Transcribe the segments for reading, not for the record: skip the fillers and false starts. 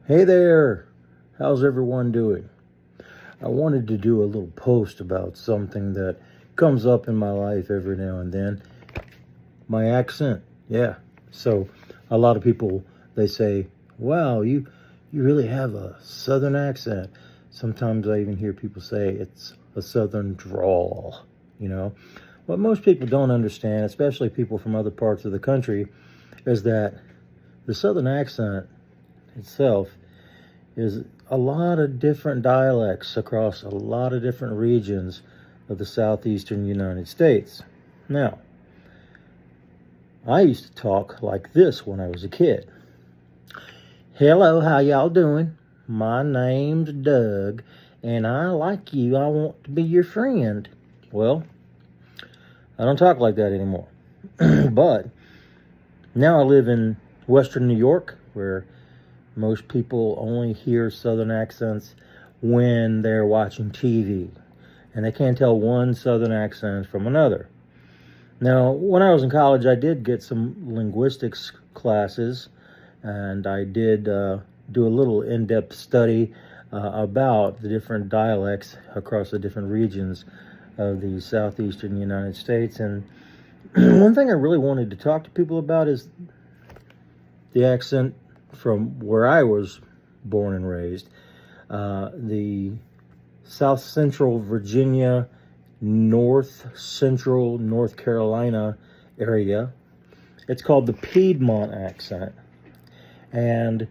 Hey there, how's everyone doing? I wanted to do a little post about something that comes up in my life every now and then. My accent, yeah. So a lot of people, they say, wow, you really have a southern accent. Sometimes I even hear people say it's a southern drawl. What most people don't understand, especially people from other parts of the country, is that the southern accent itself is a lot of different dialects across a lot of different regions of the southeastern United States. Now, I used to talk like this when I was a kid. Hello, how y'all doing? My name's Doug, and I like you. I want to be your friend. Well, I don't talk like that anymore. But now I live in Western New York, where most people only hear southern accents when they're watching TV, and they can't tell one southern accent from another. Now, when I was in college, I did get some linguistics classes, and I did do a little in-depth study about the different dialects across the different regions of the southeastern United States. And one thing I really wanted to talk to people about is the accent from where I was born and raised, the South Central Virginia, North Central North Carolina area. It's called the Piedmont accent. And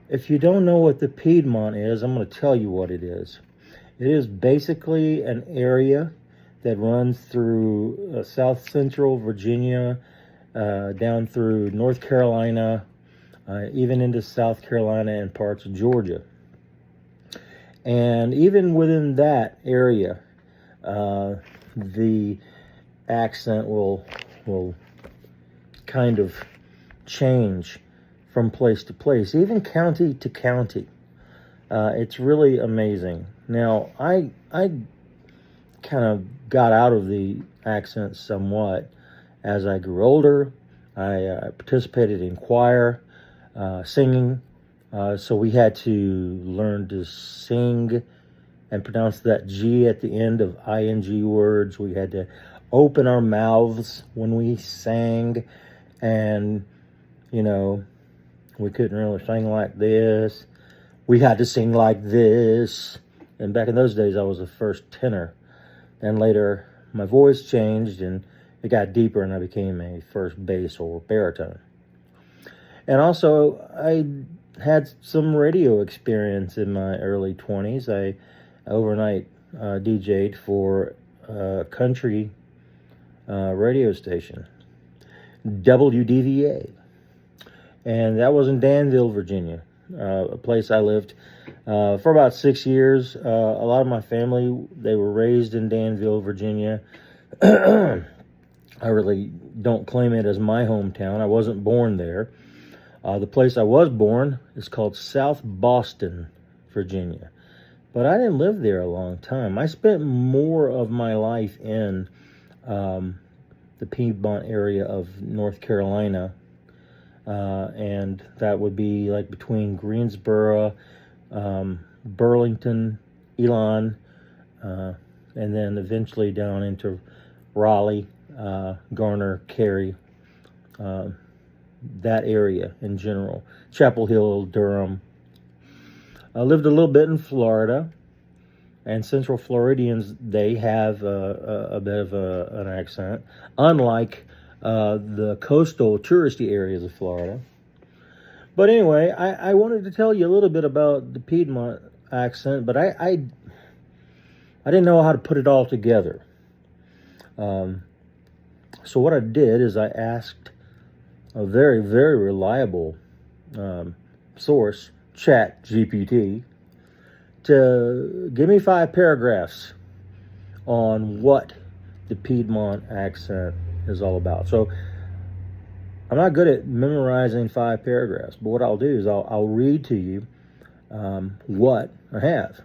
if you don't know what the Piedmont is, I'm going to tell you what it is. It is basically an area that runs through South Central Virginia, down through North Carolina, even into South Carolina and parts of Georgia. And even within that area, the accent will kind of change from place to place, even county to county. It's really amazing. Now, I kind of got out of the accent somewhat as I grew older. I participated in choir, singing, so we had to learn to sing and pronounce that G at the end of ing words. We had to open our mouths when we sang, and we couldn't really sing like this. We had to sing like this. And back in those days, I was the first tenor. And later, my voice changed and it got deeper, and I became a first bass or baritone. And also, I had some radio experience in my early 20s. I overnight DJ'd for a country radio station, WDVA. And that was in Danville, Virginia, a place I lived for about 6 years. A lot of my family, they were raised in Danville, Virginia. I really don't claim it as my hometown. I wasn't born there. The place I was born is called South Boston, Virginia. But I didn't live there a long time. I spent more of my life in the Piedmont area of North Carolina. And that would be like between Greensboro, Burlington, Elon, and then eventually down into Raleigh, Garner, Cary, that area in general. Chapel Hill, Durham. I lived a little bit in Florida, and Central Floridians, they have a bit of an accent, unlike the coastal touristy areas of Florida. But anyway, I wanted to tell you a little bit about the Piedmont accent, but I didn't know how to put it all together. So what I did is I asked a very, very reliable source, Chat GPT, to give me 5 paragraphs on what the Piedmont accent is all about. So I'm not good at memorizing 5 paragraphs, but what I'll do is I'll read to you what I have.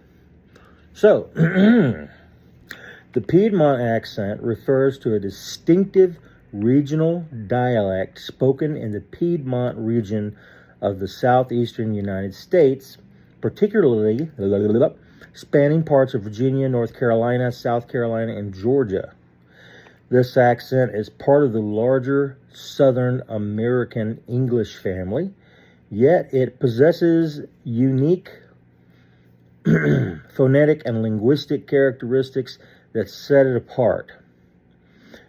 So the Piedmont accent refers to a distinctive regional dialect spoken in the Piedmont region of the southeastern United States, particularly spanning parts of Virginia, North Carolina, South Carolina, and Georgia. This accent is part of the larger Southern American English family, yet it possesses unique phonetic and linguistic characteristics that set it apart.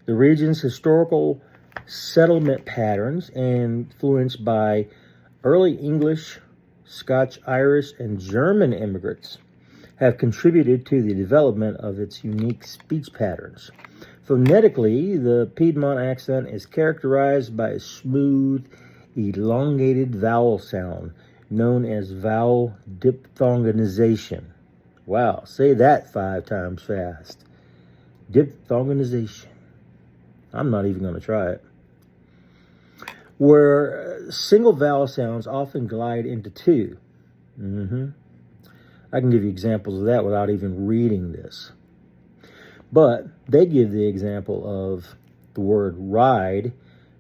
The region's historical settlement patterns, influenced by early English, Scotch, Irish, and German immigrants, have contributed to the development of its unique speech patterns. Phonetically, the Piedmont accent is characterized by a smooth, elongated vowel sound known as vowel diphthongization. Wow, say that 5 times fast. Diphthongization. I'm not even going to try it. Where single vowel sounds often glide into 2. I can give you examples of that without even reading this. But they give the example of the word ride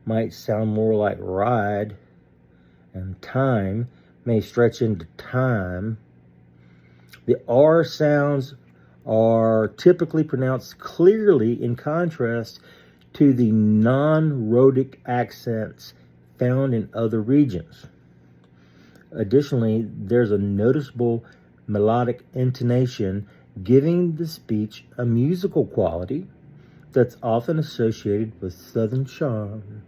might sound more like ride, and time may stretch into time. The R sounds are typically pronounced clearly in contrast to the non-rhotic accents found in other regions. Additionally, there's a noticeable melodic intonation giving the speech a musical quality that's often associated with Southern charm.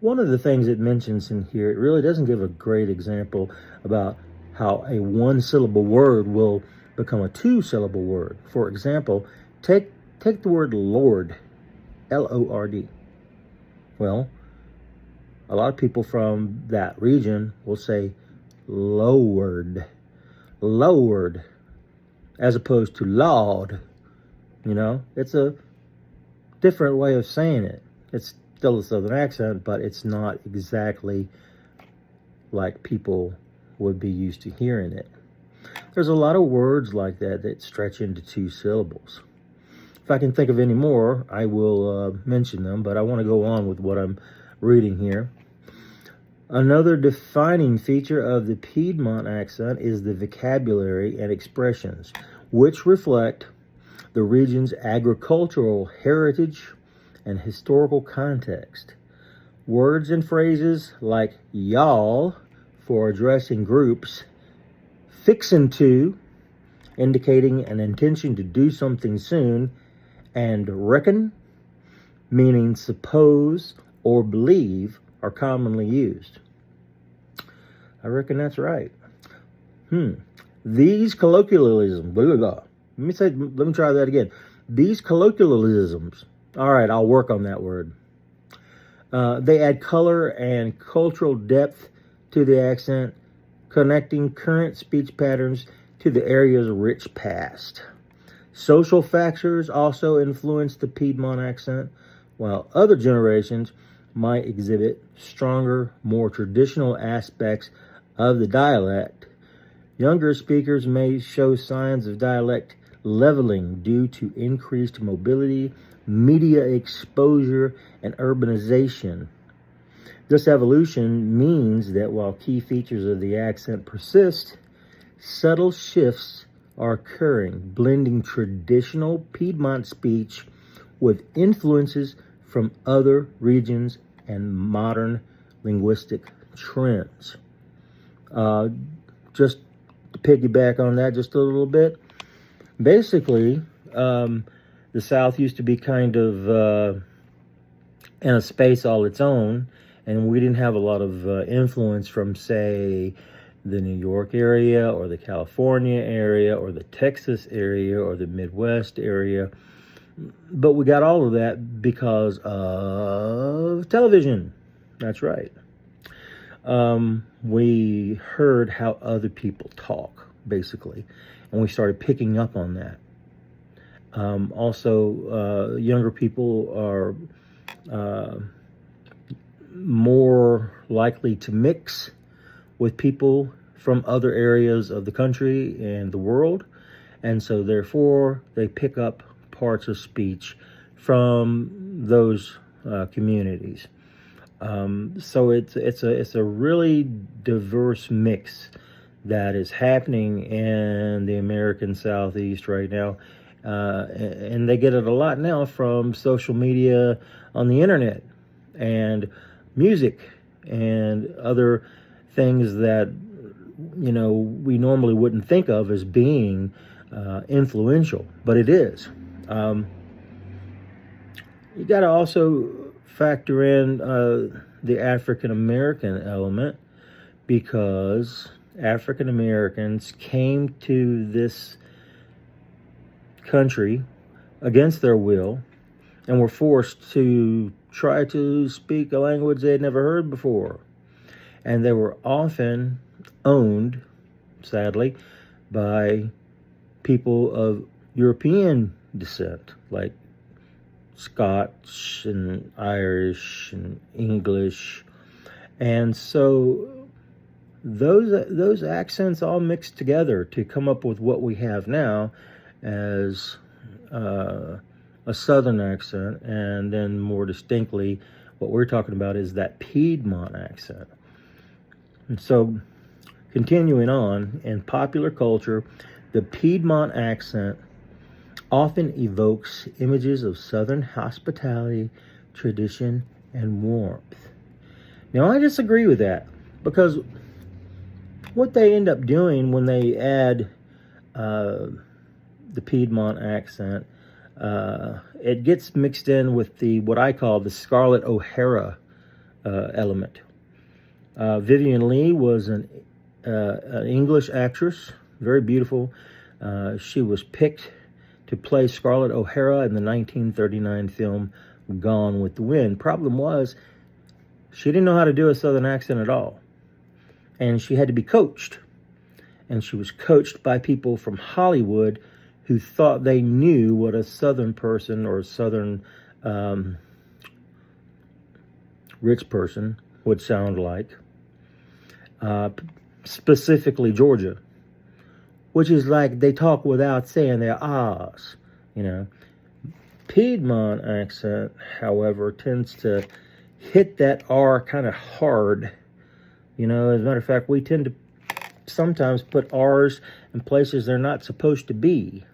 One of the things it mentions in here, it really doesn't give a great example about how a one-syllable word will become a two-syllable word. For example, take the word Lord, L-O-R-D. Well, a lot of people from that region will say lowered, as opposed to Lord. You know, it's a different way of saying it. It's still a Southern accent, but it's not exactly like people would be used to hearing it. There's a lot of words like that that stretch into 2 syllables. If I can think of any more, I will mention them, but I want to go on with what I'm reading here. Another defining feature of the Piedmont accent is the vocabulary and expressions, which reflect the region's agricultural heritage and historical context. Words and phrases like y'all for addressing groups, fixin' to, indicating an intention to do something soon, and reckon, meaning suppose or believe, are commonly used. I reckon that's right. These colloquialisms, let me try that again. These colloquialisms, all right, I'll work on that word. They add color and cultural depth to the accent, connecting current speech patterns to the area's rich past. Social factors also influence the Piedmont accent, while other generations might exhibit stronger, more traditional aspects of the dialect. Younger speakers may show signs of dialect leveling due to increased mobility, media exposure, and urbanization. This evolution means that while key features of the accent persist, subtle shifts are occurring, blending traditional Piedmont speech with influences from other regions and modern linguistic trends. Just to piggyback on that just a little bit, basically, the South used to be kind of in a space all its own, and we didn't have a lot of influence from, say, the New York area or the California area or the Texas area or the Midwest area. But we got all of that because of television. That's right. We heard how other people talk, basically, and we started picking up on that. Also, younger people are more likely to mix with people from other areas of the country and the world, and so therefore they pick up parts of speech from those communities. So it's a really diverse mix that is happening in the American Southeast right now, and they get it a lot now from social media, on the internet, and music, and other things that we normally wouldn't think of as being influential, but it is. Um, you got to also factor in the African American element, because African Americans came to this country against their will and were forced to try to speak a language they had never heard before. And they were often owned, sadly, by people of European descent, like Scotch and Irish and English. And so those accents all mixed together to come up with what we have now as a Southern accent, and then more distinctly, what we're talking about is that Piedmont accent. And so, continuing on, in popular culture, the Piedmont accent often evokes images of Southern hospitality, tradition, and warmth. Now, I disagree with that, because what they end up doing when they add the Piedmont accent, it gets mixed in with what I call the Scarlett O'Hara element. Vivian Leigh was an English actress, very beautiful. She was picked to play Scarlett O'Hara in the 1939 film Gone with the Wind. Problem was, she didn't know how to do a Southern accent at all, and she had to be coached. And she was coached by people from Hollywood who thought they knew what a Southern person or a Southern rich person would sound like. Specifically Georgia, which is like they talk without saying their ahs, Piedmont accent, however, tends to hit that R kind of hard. As a matter of fact, we tend to sometimes put R's in places they're not supposed to be,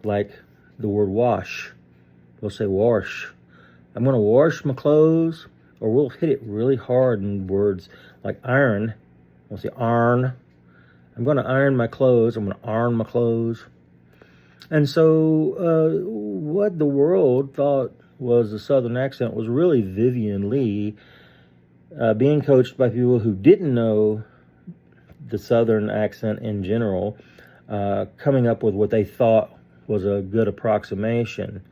like the word wash. We'll say wash. I'm going to wash my clothes, or we'll hit it really hard in words like iron. We'll say iron. I'm going to iron my clothes. I'm going to iron my clothes. And so what the world thought was a Southern accent was really Vivian Leigh being coached by people who didn't know the Southern accent in general, coming up with what they thought was a good approximation.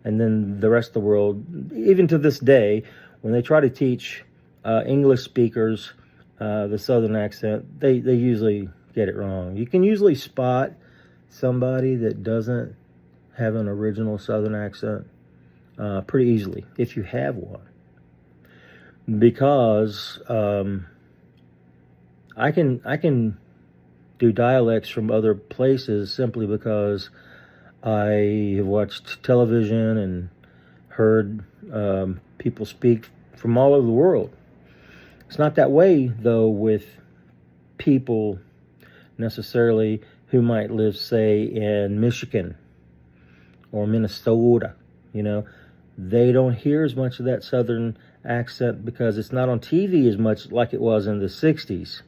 And then the rest of the world, even to this day, when they try to teach English speakers the Southern accent, they usually get it wrong. You can usually spot somebody that doesn't have an original Southern accent pretty easily, if you have one. Because I can do dialects from other places simply because I have watched television and heard people speak from all over the world. It's not that way, though, with people necessarily who might live, say, in Michigan or Minnesota. They don't hear as much of that Southern accent because it's not on TV as much like it was in the 60s.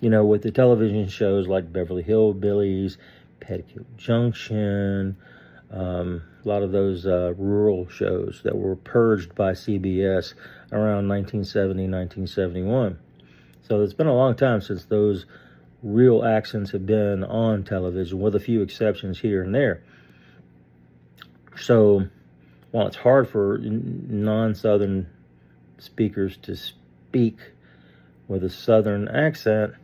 With the television shows like Beverly Hillbillies, Petticoat Junction, a lot of those rural shows that were purged by CBS around 1970, 1971. So it's been a long time since those real accents have been on television, with a few exceptions here and there. So while it's hard for non-Southern speakers to speak with a Southern accent,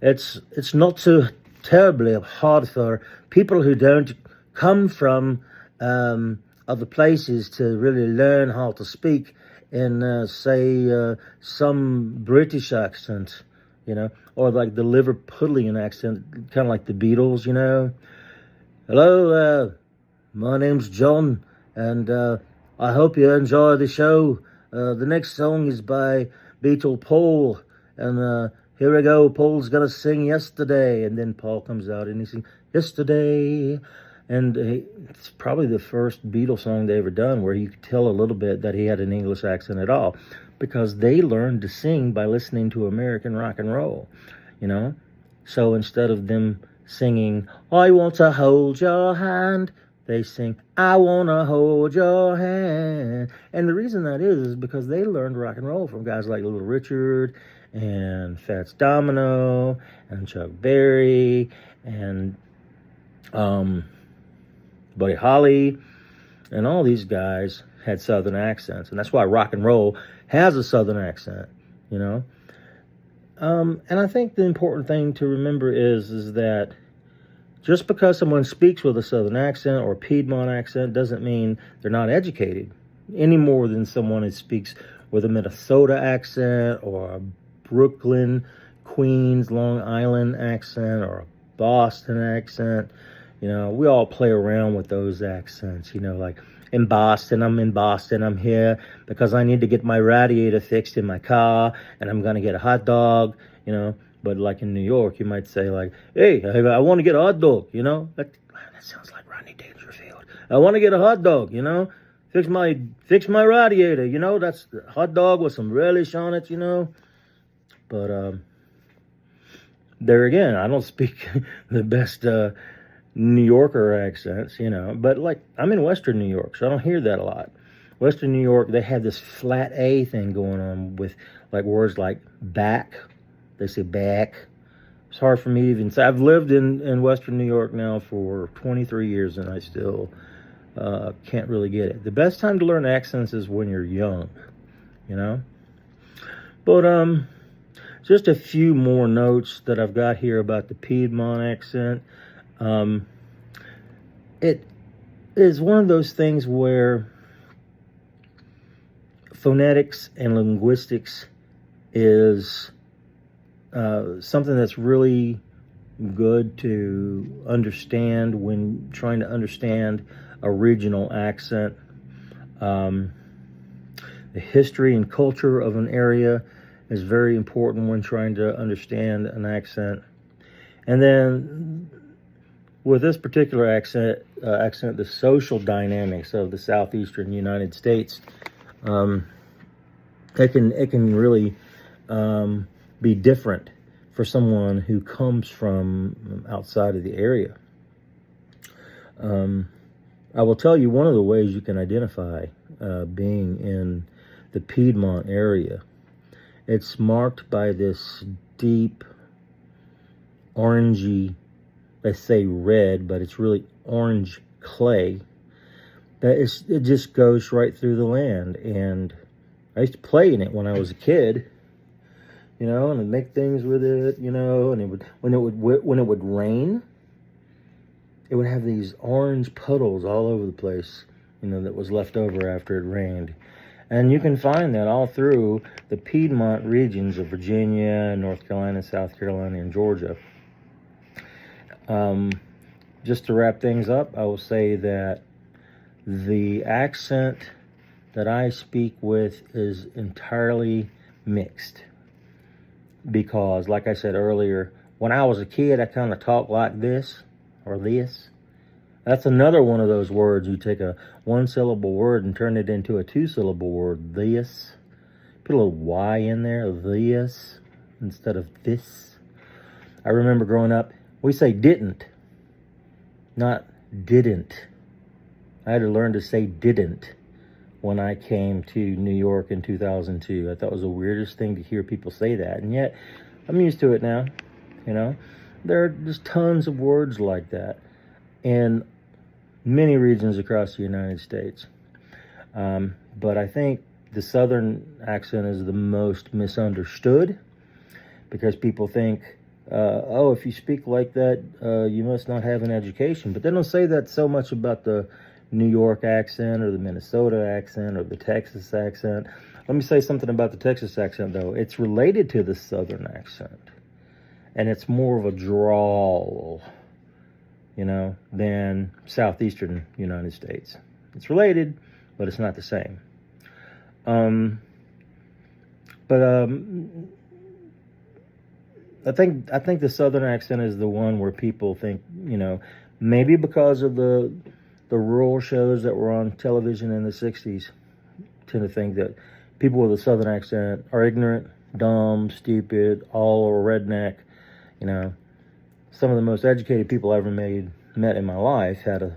it's not so terribly hard for people who don't come from other places to really learn how to speak in, say, some British accent, or like the Liverpudlian accent, kind of like the Beatles, Hello, my name's John, and I hope you enjoy the show. The next song is by Beatle Paul, and here we go. Paul's gonna sing Yesterday, and then Paul comes out and he sings Yesterday, and it's probably the first Beatles song they ever done where you could tell a little bit that he had an English accent at all, because they learned to sing by listening to American rock and roll, you know. So instead of them singing, I want to hold your hand, they sing, I want to hold your hand. And the reason that is because they learned rock and roll from guys like Little Richard and Fats Domino and Chuck Berry and Buddy Holly, and all these guys had Southern accents. And that's why rock and roll has a Southern accent, you know. And I think the important thing to remember is that just because someone speaks with a Southern accent or Piedmont accent doesn't mean they're not educated, any more than someone who speaks with a Minnesota accent or a Brooklyn, Queens, Long Island accent or a Boston accent. You know, we all play around with those accents, you know, like in Boston, I'm here because I need to get my radiator fixed in my car and I'm going to get a hot dog, you know. But like in New York, you might say like, hey, I want to get a hot dog, you know. That sounds like Rodney Dangerfield. I want to get a hot dog, you know. Fix my radiator, you know. That's a hot dog with some relish on it, you know. But there again, I don't speak the best New Yorker accents, you know. But like, I'm in Western New York, so I don't hear that a lot. Western New York, they have this flat A thing going on with like words like back. They say back. It's hard for me to even say. I've lived in Western New York now for 23 years, and I still can't really get it. The best time to learn accents is when you're young, you know. But just a few more notes that I've got here about the Piedmont accent. It is one of those things where phonetics and linguistics is something that's really good to understand when trying to understand a regional accent. The history and culture of an area is very important when trying to understand an accent. And then with this particular accent, the social dynamics of the southeastern United States, it can really be different for someone who comes from outside of the area. I will tell you one of the ways you can identify being in the Piedmont area. It's marked by this deep orangey, they say red, but it's really orange clay. It just goes right through the land. And I used to play in it when I was a kid, you know, and I'd make things with it, you know, and when it would rain, it would have these orange puddles all over the place, you know, that was left over after it rained. And you can find that all through the Piedmont regions of Virginia, North Carolina, South Carolina, and Georgia. Just to wrap things up, I will say that the accent that I speak with is entirely mixed. Because, like I said earlier, when I was a kid, I kind of talked like this, or this. That's another one of those words. You take a one-syllable word and turn it into a two-syllable word, this. Put a little Y in there, this, instead of this. I remember growing up, we say didn't, not didn't. I had to learn to say didn't when I came to New York in 2002. I thought it was the weirdest thing to hear people say that, and yet I'm used to it now, you know. There are just tons of words like that in many regions across the United States. But I think the Southern accent is the most misunderstood because people think, oh, if you speak like that, you must not have an education. But they don't say that so much about the New York accent or the Minnesota accent or the Texas accent. Let me say something about the Texas accent, though. It's related to the Southern accent. And it's more of a drawl, you know, than southeastern United States. It's related, but it's not the same. But I think the Southern accent is the one where people think, maybe because of the rural shows that were on television in the 60s, tend to think that people with a Southern accent are ignorant, dumb, stupid, all or redneck. Some of the most educated people I ever met in my life had a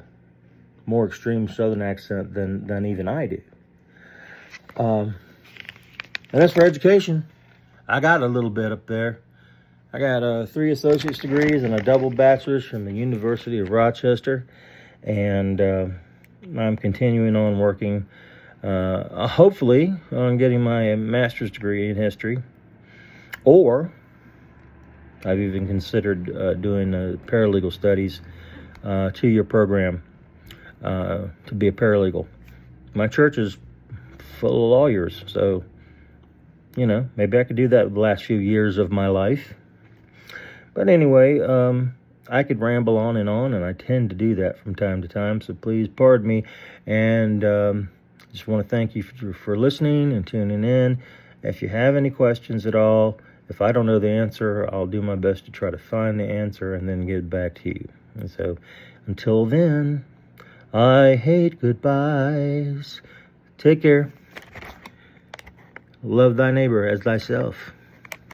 more extreme Southern accent than even I do. And as for education, I got a little bit up there. I got 3 associate's degrees and a double bachelor's from the University of Rochester, and I'm continuing on working, hopefully, on getting my master's degree in history, or I've even considered doing paralegal studies, 2-year program to be a paralegal. My church is full of lawyers, so maybe I could do that the last few years of my life. But anyway, I could ramble on, and I tend to do that from time to time, so please pardon me. And just want to thank you for listening and tuning in. If you have any questions at all, if I don't know the answer, I'll do my best to try to find the answer and then get back to you. And so, until then, I hate goodbyes. Take care. Love thy neighbor as thyself.